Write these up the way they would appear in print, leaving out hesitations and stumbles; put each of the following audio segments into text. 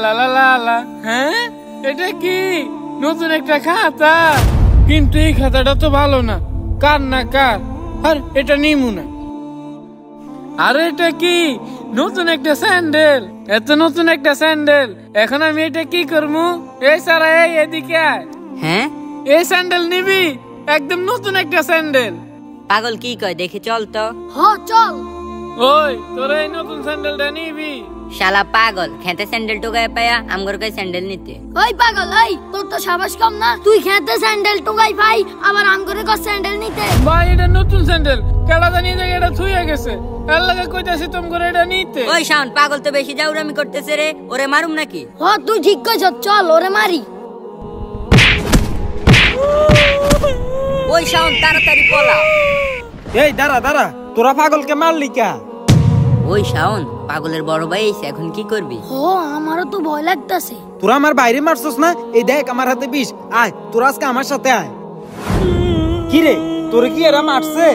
লা লা লা লা। হ্যাঁ, এটা কি নতুন একটা খাতা? কিন্তু এই খাতাটা তো ভালো না, কার না কার। আর এটা নিমু না। আর এটা কি নতুন একটা স্যান্ডেল? এত নতুন একটা স্যান্ডেল, এখন আমি এটা কি করবো? এই সারা, এই এদিকে আয়। হ্যাঁ, এই স্যান্ডেল নিবি? একদম নতুন একটা স্যান্ডেল। পাগল কি কয় দেখে চল তো। চল। ওই তোর এই নতুন স্যান্ডেলটা নিবি? শালা পাগল, খেতে স্যান্ডেল টোকায় পায়া আমগর কয় স্যান্ডেল নিতে। ওই পাগল, ওই তোর তো সাবাস কম না? তুই খেতে স্যান্ডেল টুকাই পাই, আবার আম করে কর স্যান্ডেল নিতে। ভাই এটা নতুন স্যান্ডেল, কেডা জানি যে এটা থুইয়া গেছে। এর লাগে কইতাছি তোম করে এটা নিতে। ওই শাওন, পাগল তো বেশি জাউরামি করতেছে রে, ওরে মারুম নাকি? তুই ঠিক কইছ, চল ওরে মারি। ওই শাওন, তাড়াতাড়ি পলা। এই দাঁড়া দাঁড়া, তোরা পাগলকে মারলি কা? ওই শাওন, পাগলের বড় ভাই এসে, এখন কি করবি? আমারও তো ভয় লাগতাছে। তোরা আমার বাইরে মারছস না? এই দেখ আমার হাতে বিষ। আয় তোরা আজকে আমার সাথে আয়। কি রে, তোরে কি এরা মারছে?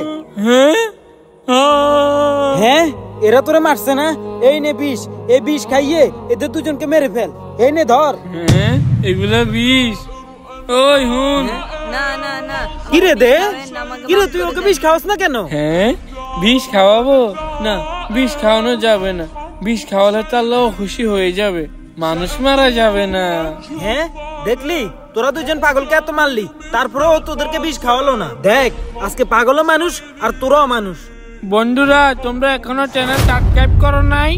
হ্যাঁ, এরা তোরে মারছে না? এই নে বিষ, এই বিষ খাইয়ে এদের দুজনকে মেরে ফেল। এই নে ধর। হ্যাঁ, এগুলা বিষ। ওই হুন। না না না। কি রে দে, কি রে তুই ওকে বিষ খাওয়াস না কেন? হ্যাঁ, বিষ খাওয়াবো না? বিষ খাওয়ানো যাবে না। বিষ খাওয়ালে তো আল্লাহ খুশি হয়ে যাবে, মানুষ মারা যাবে না। হ্যাঁ, দেখলি তোরা দুজন পাগলকে এত মারলি, তারপরেও তোদেরকে বিষ খাওয়ালো না। দেখ আজকে পাগলও মানুষ আর তোরাও মানুষ। বন্ধুরা, তোমরা এখনো চ্যানেল সাবস্ক্রাইব করো নাই?